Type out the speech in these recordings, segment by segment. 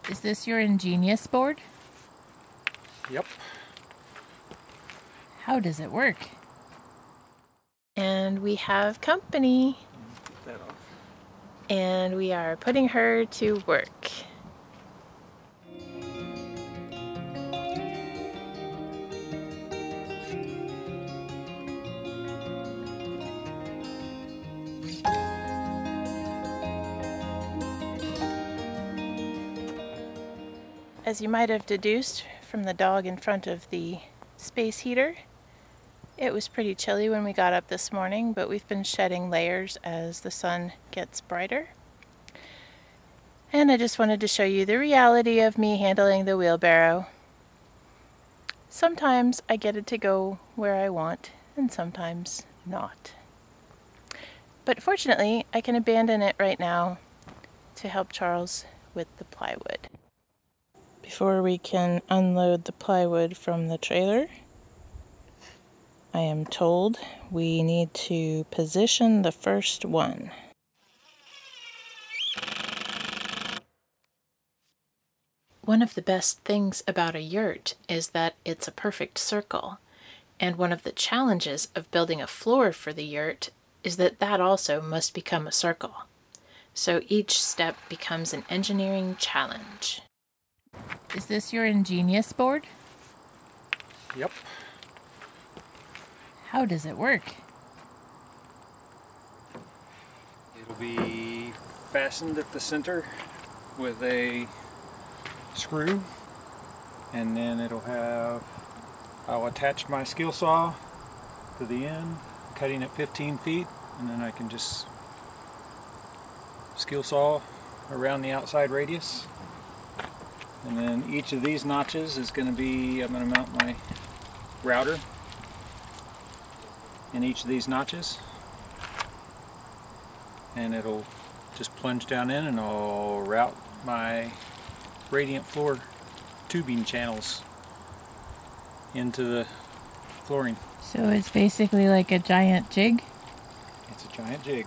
Is this your ingenious board? Yep. How does it work? And we have company. Get that off. And we are putting her to work. As you might have deduced from the dog in front of the space heater, it was pretty chilly when we got up this morning, but we've been shedding layers as the sun gets brighter. And I just wanted to show you the reality of me handling the wheelbarrow. Sometimes I get it to go where I want, and sometimes not. But fortunately, I can abandon it right now to help Charles with the plywood. Before we can unload the plywood from the trailer, I am told we need to position the first one. One of the best things about a yurt is that it's a perfect circle, and one of the challenges of building a floor for the yurt is that that also must become a circle. So each step becomes an engineering challenge. Is this your ingenious board? Yep. How does it work? It'll be fastened at the center with a screw, and then I'll attach my skill saw to the end, cutting at 15 feet, and then I can just skill saw around the outside radius. And then each of these notches is going to be, I'm going to mount my router in each of these notches, and it'll just plunge down in, and I'll route my radiant floor tubing channels into the flooring. So it's basically like a giant jig? It's a giant jig.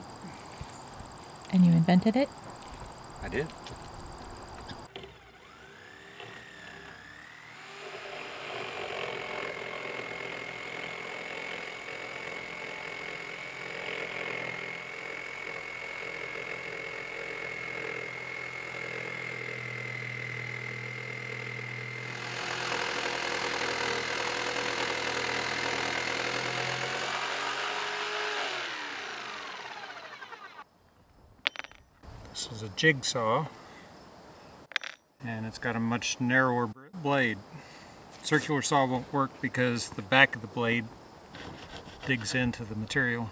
And you invented it? I did. This is a jigsaw, and it's got a much narrower blade. Circular saw won't work because the back of the blade digs into the material.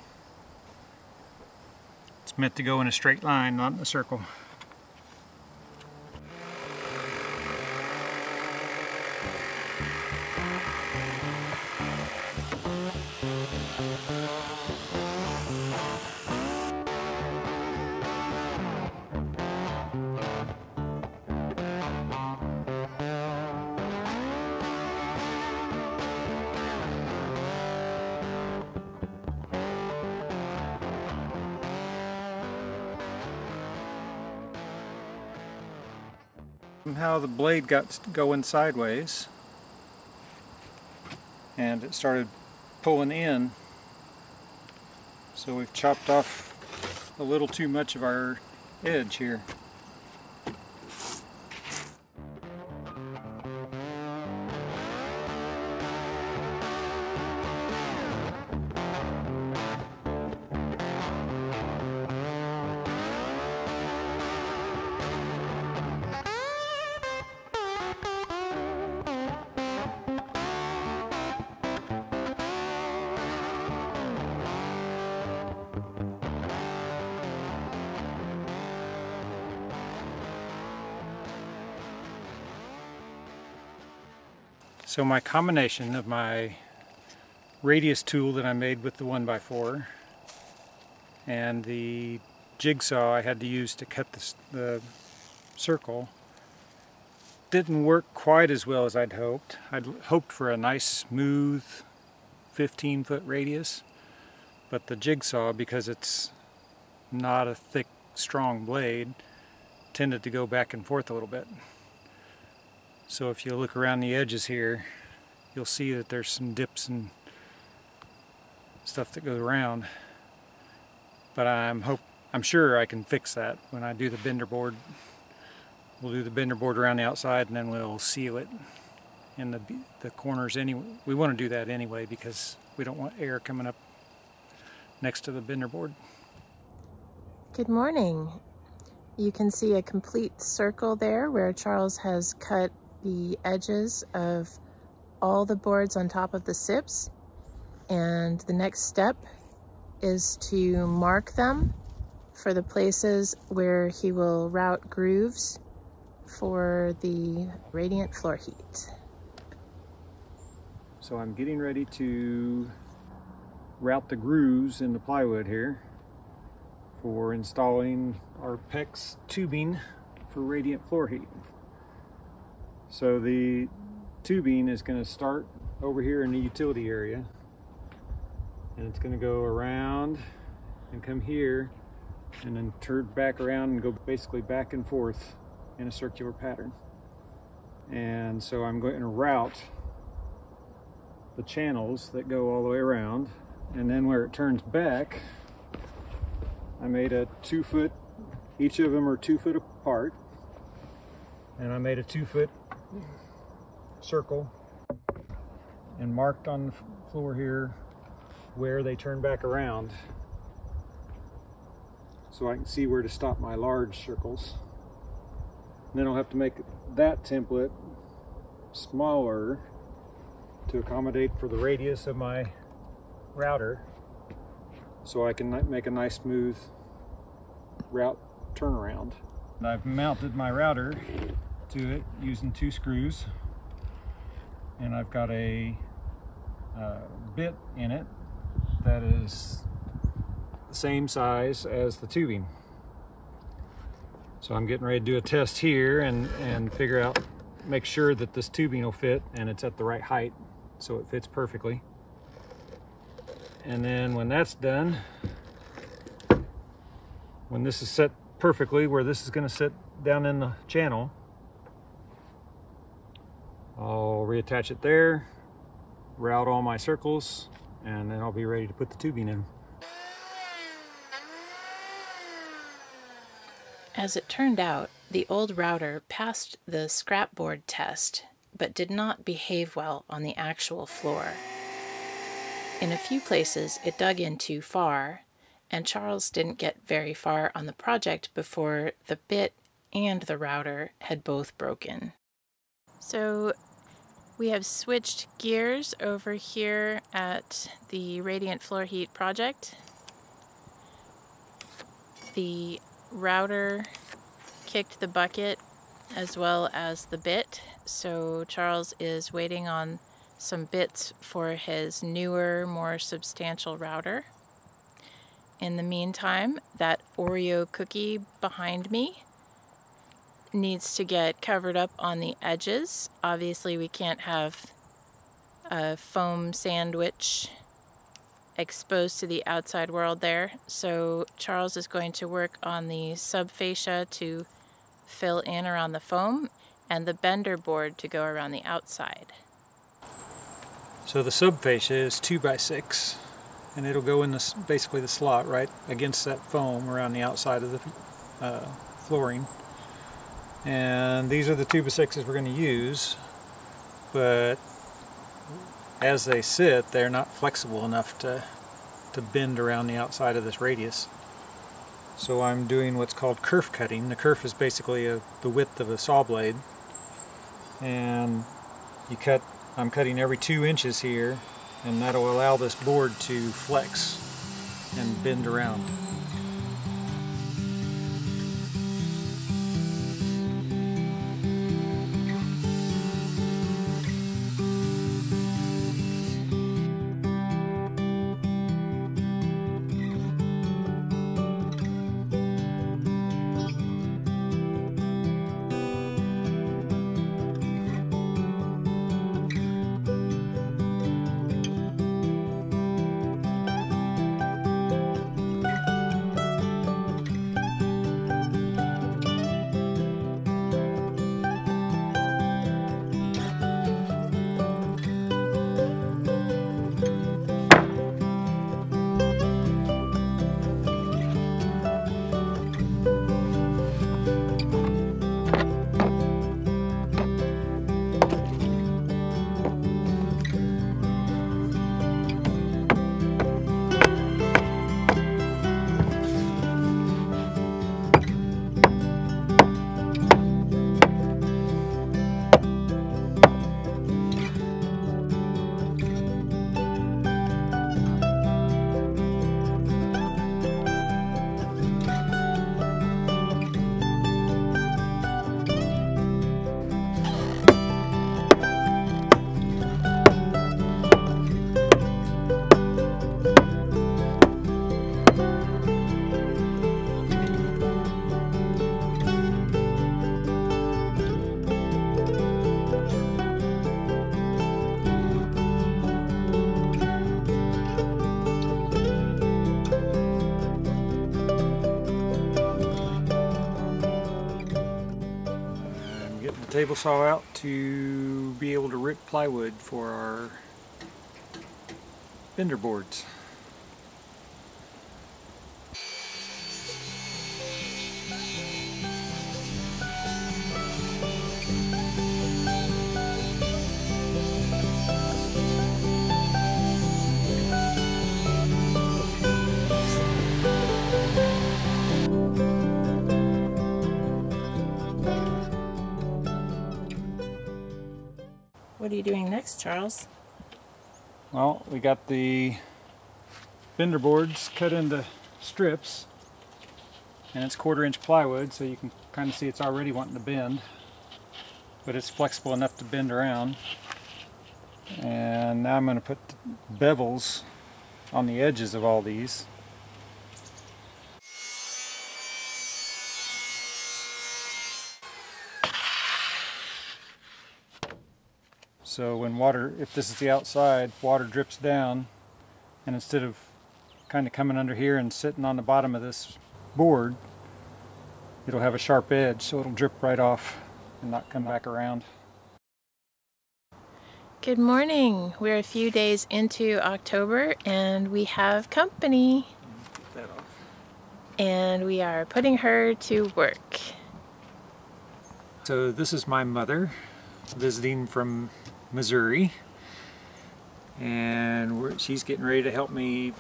It's meant to go in a straight line, not in a circle. Somehow the blade got going sideways, and it started pulling in, so we've chopped off a little too much of our edge here. So my combination of my radius tool that I made with the 1x4 and the jigsaw I had to use to cut the circle didn't work quite as well as I'd hoped. I'd hoped for a nice smooth 15-foot radius, but the jigsaw, because it's not a thick, strong blade, tended to go back and forth a little bit. So if you look around the edges here, you'll see that there's some dips and stuff that goes around. But I'm sure I can fix that when I do the bender board. We'll do the bender board around the outside, and then we'll seal it in the corners anyway. We want to do that anyway because we don't want air coming up next to the bender board. Good morning. You can see a complete circle there where Charles has cut the edges of all the boards on top of the SIPs, and the next step is to mark them for the places where he will route grooves for the radiant floor heat. So I'm getting ready to route the grooves in the plywood here for installing our PEX tubing for radiant floor heat. So the tubing is going to start over here in the utility area, and it's going to go around and come here and then turn back around and go basically back and forth in a circular pattern. And so I'm going to route the channels that go all the way around, and then where it turns back, I made a 2 foot, each of them are 2 foot apart, and I made a 2 foot circle and marked on the floor here where they turn back around so I can see where to stop my large circles. And then I'll have to make that template smaller to accommodate for the radius of my router, so I can make a nice smooth route turnaround. And I've mounted my router to it using 2 screws, and I've got a bit in it that is the same size as the tubing. So I'm getting ready to do a test here and figure out, make sure that this tubing will fit and it's at the right height so it fits perfectly. And then when that's done, when this is set perfectly where this is going to sit down in the channel, I'll reattach it there, route all my circles, and then I'll be ready to put the tubing in. As it turned out, the old router passed the scrap board test, but did not behave well on the actual floor. In a few places, it dug in too far, and Charles didn't get very far on the project before the bit and the router had both broken. So we have switched gears over here at the radiant floor heat project. The router kicked the bucket as well as the bit, so Charles is waiting on some bits for his newer, more substantial router. In the meantime, that Oreo cookie behind me needs to get covered up on the edges. Obviously, we can't have a foam sandwich exposed to the outside world there, so Charles is going to work on the subfascia to fill in around the foam and the bender board to go around the outside. So the subfascia is 2x6, and it'll go in this, basically the slot right against that foam around the outside of the flooring. And these are the 2x6s we're going to use, but as they sit, they're not flexible enough to bend around the outside of this radius. So I'm doing what's called kerf cutting. The kerf is basically the width of a saw blade, and I'm cutting every 2 inches here, and that'll allow this board to flex and bend around. getting the table saw out to be able to rip plywood for our fender boards. What are you doing next, Charles? Well, we got the fender boards cut into strips, and it's 1/4 inch plywood, so you can kind of see it's already wanting to bend, but it's flexible enough to bend around. And now I'm going to put bevels on the edges of all these. So when water, if this is the outside, water drips down, and instead of kind of coming under here and sitting on the bottom of this board, it'll have a sharp edge, so it'll drip right off and not come back around. Good morning. We're a few days into October and we have company. Get that off. And we are putting her to work. So this is my mother visiting from Missouri, and she's getting ready to help me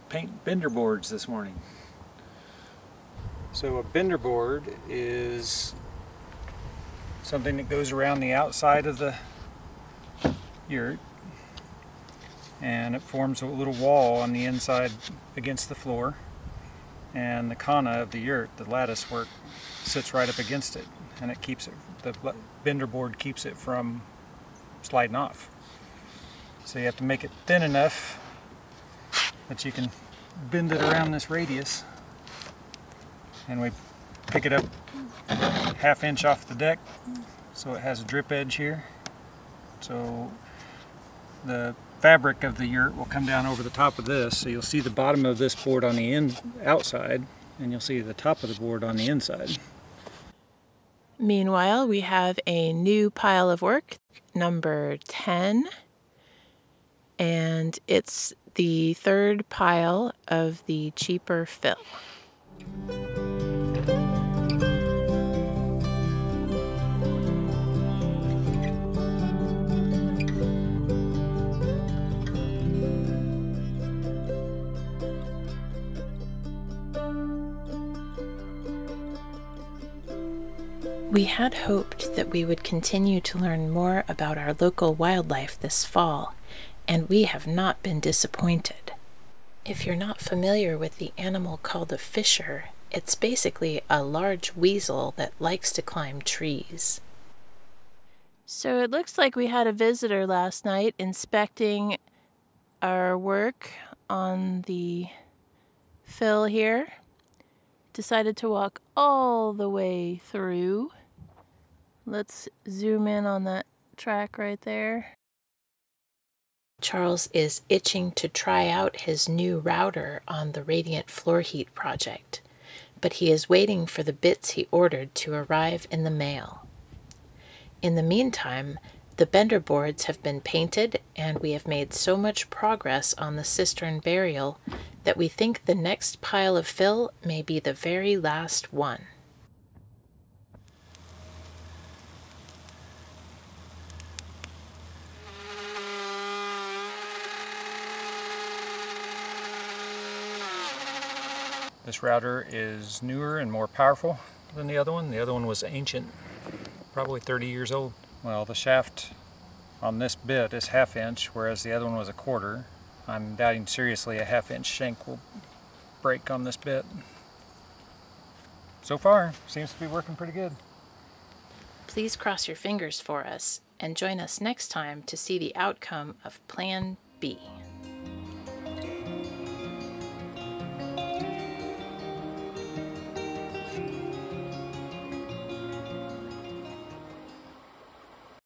paint bender boards this morning. So a bender board is something that goes around the outside of the yurt, and it forms a little wall on the inside against the floor, and the khana of the yurt, the lattice work, sits right up against it, and it keeps it, the bender board keeps it from sliding off. So you have to make it thin enough that you can bend it around this radius, and we pick it up 1/2 inch off the deck so it has a drip edge here. So the fabric of the yurt will come down over the top of this, so you'll see the bottom of this board on the outside, and you'll see the top of the board on the inside. Meanwhile, we have a new pile of work, number 10, and it's the 3rd pile of the cheaper fill. We had hoped that we would continue to learn more about our local wildlife this fall, and we have not been disappointed. If you're not familiar with the animal called a fisher, it's basically a large weasel that likes to climb trees. So it looks like we had a visitor last night inspecting our work on the fill here. Decided to walk all the way through. Let's zoom in on that track right there. Charles is itching to try out his new router on the radiant floor heat project, but he is waiting for the bits he ordered to arrive in the mail. In the meantime, the bender boards have been painted, and we have made so much progress on the cistern burial that we think the next pile of fill may be the very last one. This router is newer and more powerful than the other one. The other one was ancient, probably 30 years old. Well, the shaft on this bit is 1/2 inch, whereas the other one was 1/4. I'm doubting seriously a 1/2 inch shank will break on this bit. So far, seems to be working pretty good. Please cross your fingers for us and join us next time to see the outcome of Plan B.